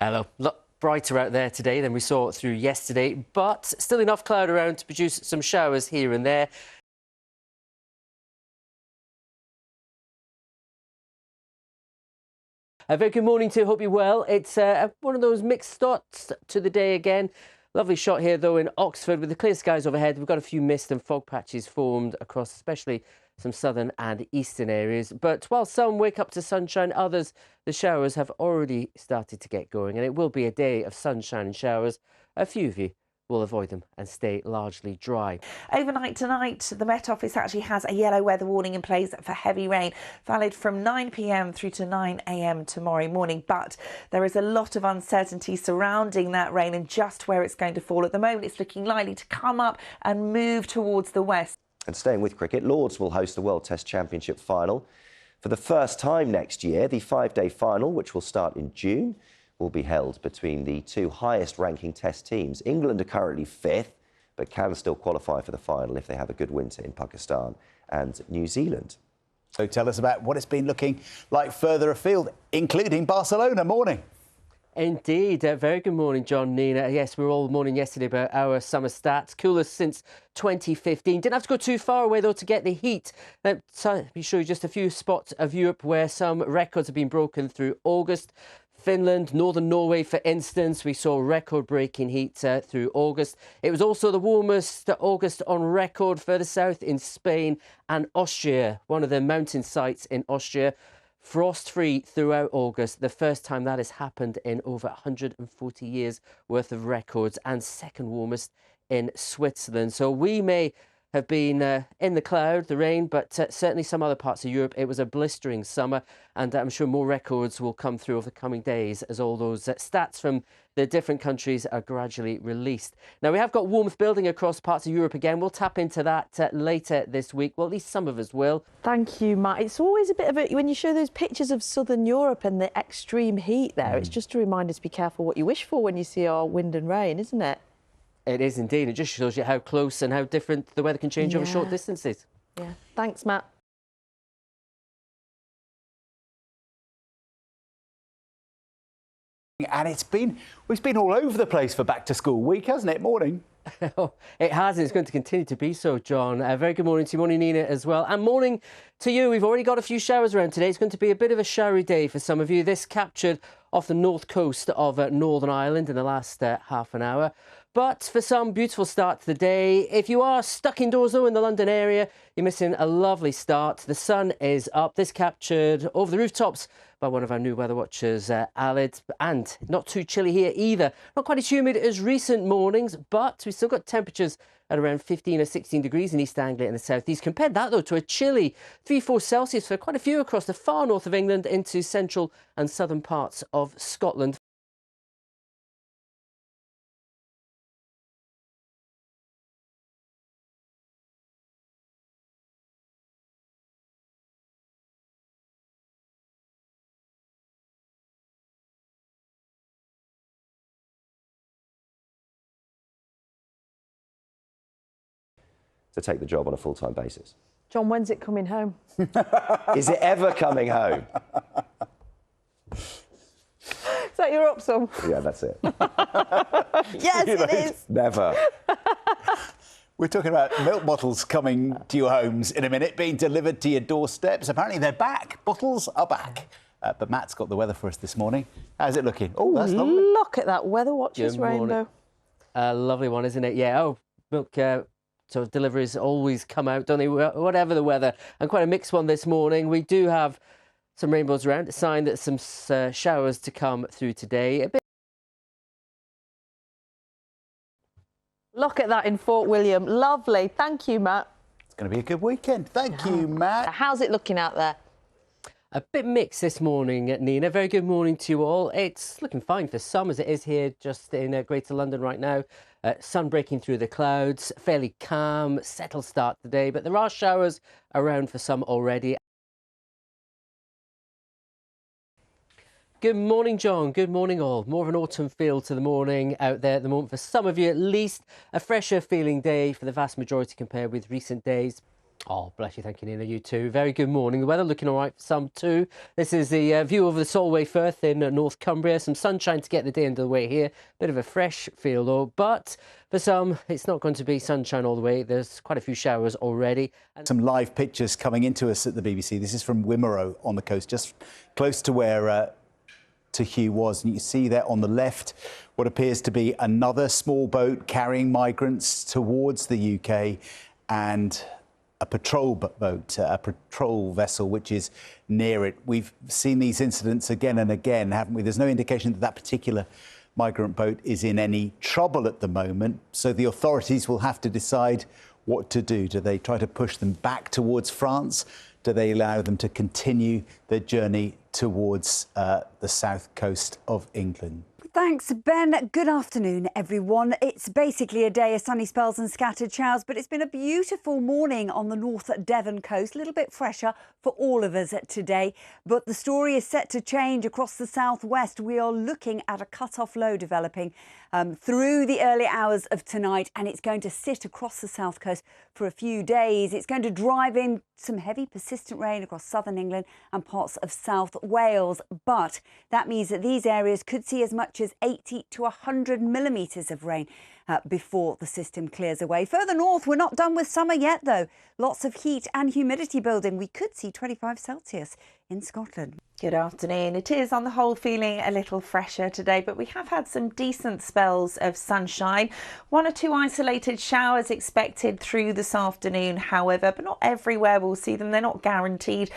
Hello. Look brighter out there today than we saw through yesterday, but still enough cloud around to produce some showers here and there. A very good morning to you. Hope you're well. It's one of those mixed starts to the day again. Lovely shot here, though, in Oxford with the clear skies overhead. We've got a few mist and fog patches formed across especially some southern and eastern areas. But while some wake up to sunshine, others, the showers have already started to get going. And it will be a day of sunshine and showers. A few of you will avoid them and stay largely dry. Overnight tonight, the Met Office actually has a yellow weather warning in place for heavy rain, valid from 9 p.m. through to 9 a.m. tomorrow morning. But there is a lot of uncertainty surrounding that rain and just where it's going to fall. At the moment, it's looking likely to come up and move towards the west. And staying with cricket, Lords will host the World Test Championship final for the first time next year. The five-day final, which will start in June, will be held between the two highest-ranking Test teams. England are currently fifth, but can still qualify for the final if they have a good winter in Pakistan and New Zealand. So tell us about what it's been looking like further afield, including Barcelona. Morning. Indeed. Very good morning, John, Nina. Yes, we were all mourning yesterday about our summer stats. Coolest since 2015. Didn't have to go too far away, though, to get the heat. Let me show you just a few spots of Europe where some records have been broken through August. Finland, northern Norway, for instance, we saw record-breaking heat through August. It was also the warmest August on record further south in Spain and Austria, one of the mountain sites in Austria. Frost-free throughout August, the first time that has happened in over 140 years worth of records, and second warmest in Switzerland. So we may have been in the cloud, the rain, but certainly some other parts of Europe, it was a blistering summer, and I'm sure more records will come through over the coming days as all those stats from the different countries are gradually released. Now, we have got warmth building across parts of Europe again. We'll tap into that later this week. Well, at least some of us will. Thank you, Matt. It's always a bit of a... When you show those pictures of southern Europe and the extreme heat there, it's just a reminder to be careful what you wish for when you see our wind and rain, isn't it? It is indeed. It just shows you how close and how different the weather can change over short distances. Yeah. Thanks, Matt. And it's been all over the place for back to school week, hasn't it? Morning. It has, and it's going to continue to be so, John. Very good morning to you, morning Nina as well, and morning to you. We've already got a few showers around today. It's going to be a bit of a showery day for some of you. This captured off the north coast of Northern Ireland in the last half an hour. But for some, beautiful start to the day. If you are stuck indoors, though, in the London area, you're missing a lovely start. The sun is up. This captured over the rooftops by one of our new weather watchers, Alid, and not too chilly here either. Not quite as humid as recent mornings, but we've still got temperatures at around 15 or 16 degrees in East Anglia and the southeast. Compared that, though, to a chilly 3-4 Celsius for quite a few across the far north of England into central and southern parts of Scotland. To take the job on a full-time basis. John, when's it coming home? Is it ever coming home? Is that your upsum? Yeah, that's it. Yes, it is. Never. We're talking about milk bottles coming to your homes in a minute, being delivered to your doorsteps. Apparently they're back. Bottles are back. But Matt's got the weather for us this morning. How's it looking? Oh, that's lovely. Look at that Weather Watchers rainbow. A lovely one, isn't it? Yeah. Oh, milk. So deliveries always come out, don't they, whatever the weather. And quite a mixed one this morning. We do have some rainbows around, a sign that some showers to come through today. Look at that in Fort William. Lovely. Thank you, Matt. It's going to be a good weekend. Thank you, Matt. How's it looking out there? A bit mixed this morning, Nina. Very good morning to you all. It's looking fine for some, as it is here just in Greater London right now. Sun breaking through the clouds, fairly calm, settled start today, but there are showers around for some already. Good morning, John. Good morning, all. More of an autumn feel to the morning out there at the moment. For some of you, at least, a fresher feeling day for the vast majority compared with recent days. Oh, bless you. Thank you, Nina. You too. Very good morning. The weather looking all right for some too. This is the view of the Solway Firth in North Cumbria. Some sunshine to get the day under the way here. Bit of a fresh feel though, but for some, it's not going to be sunshine all the way. There's quite a few showers already. Some live pictures coming into us at the BBC. This is from Wimereux on the coast, just close to where Hugh was. And you see there on the left what appears to be another small boat carrying migrants towards the UK, and a patrol boat, a patrol vessel, which is near it. We've seen these incidents again and again, haven't we? There's no indication that that particular migrant boat is in any trouble at the moment. So the authorities will have to decide what to do. Do they try to push them back towards France? Do they allow them to continue their journey towards the south coast of England? Thanks, Ben. Good afternoon, everyone. It's basically a day of sunny spells and scattered showers, but it's been a beautiful morning on the North Devon coast. A little bit fresher for all of us today, but the story is set to change across the southwest. We are looking at a cut-off low developing through the early hours of tonight, and it's going to sit across the south coast for a few days. It's going to drive in some heavy persistent rain across southern England and parts of South Wales, but that means that these areas could see as much as 80 to 100 millimetres of rain before the system clears away. Further north, we're not done with summer yet, though. Lots of heat and humidity building. We could see 25 Celsius in Scotland. Good afternoon. It is on the whole feeling a little fresher today, but we have had some decent spells of sunshine. 1 or 2 isolated showers expected through this afternoon, however, but not everywhere we'll see them. They're not guaranteed.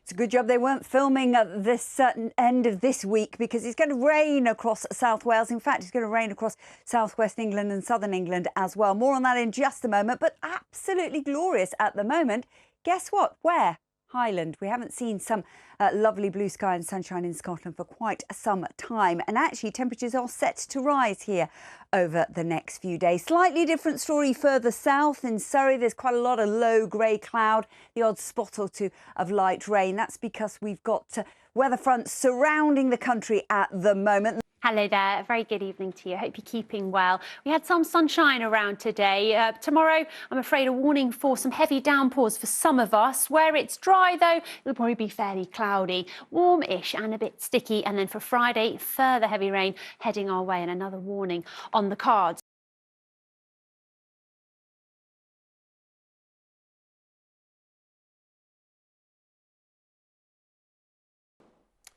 It's a good job they weren't filming at this end of this week, because it's going to rain across South Wales. In fact, it's going to rain across southwest England and southern England as well. More on that in just a moment, but absolutely glorious at the moment. Guess what? Where? Highland. We haven't seen some lovely blue sky and sunshine in Scotland for quite some time. And actually, temperatures are set to rise here over the next few days. Slightly different story further south in Surrey. There's quite a lot of low grey cloud, the odd spot or two of light rain. That's because we've got weather fronts surrounding the country at the moment. Hello there, a very good evening to you. Hope you're keeping well. We had some sunshine around today. Tomorrow, I'm afraid a warning for some heavy downpours for some of us. Where it's dry though, it'll probably be fairly cloudy, warm-ish and a bit sticky. And then for Friday, further heavy rain heading our way and another warning on the cards.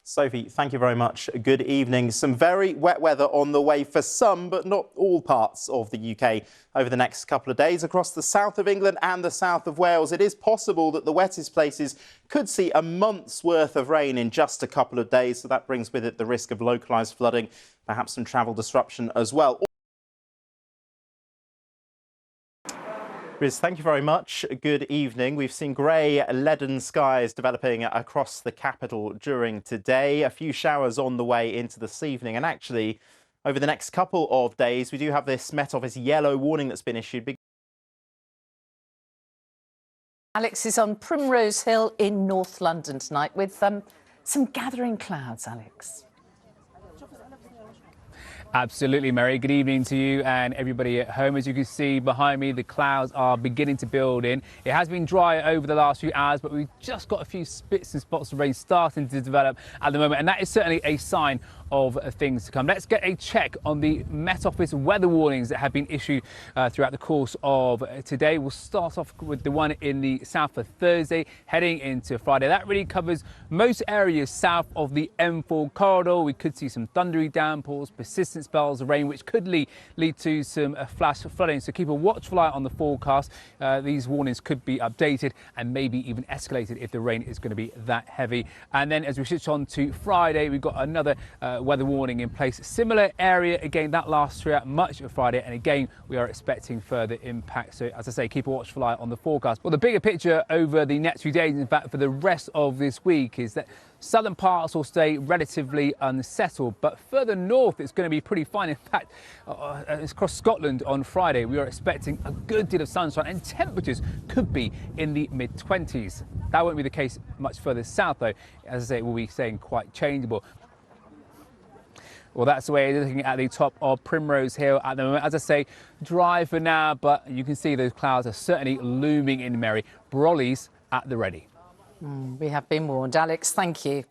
Sophie, thank you very much. Good evening. Some very wet weather on the way for some, but not all parts of the UK over the next couple of days. Across the south of England and the south of Wales, it is possible that the wettest places could see a month's worth of rain in just a couple of days. So that brings with it the risk of localised flooding, perhaps some travel disruption as well. Riz, thank you very much. Good evening. We've seen grey, leaden skies developing across the capital during today. A few showers on the way into this evening. And actually, over the next couple of days, we do have this Met Office yellow warning that's been issued. Alex is on Primrose Hill in North London tonight with some gathering clouds, Alex. Absolutely, Mary. Good evening to you and everybody at home. As you can see behind me, the clouds are beginning to build in. It has been dry over the last few hours, but we've just got a few spits and spots of rain starting to develop at the moment, and that is certainly a sign of things to come. Let's get a check on the Met Office weather warnings that have been issued throughout the course of today. We'll start off with the one in the south for Thursday, heading into Friday. That really covers most areas south of the M4 corridor. We could see some thundery downpours, persistent spells of rain, which could lead to some flash flooding. So keep a watchful eye on the forecast. These warnings could be updated and maybe even escalated if the rain is going to be that heavy. And then as we switch on to Friday, we've got another weather warning in place. Similar area again, that lasts throughout much of Friday, and again we are expecting further impact. So as I say, keep a watchful eye on the forecast. Well, the bigger picture over the next few days, in fact for the rest of this week, is that southern parts will stay relatively unsettled, but further north it's going to be pretty fine. In fact, across Scotland on Friday we are expecting a good deal of sunshine and temperatures could be in the mid-20s. That won't be the case much further south though. As I say, it will be staying quite changeable. Well, that's the way looking at the top of Primrose Hill at the moment. As I say, dry for now, but you can see those clouds are certainly looming in Merry. Brolly's at the ready. We have been warned. Alex, thank you.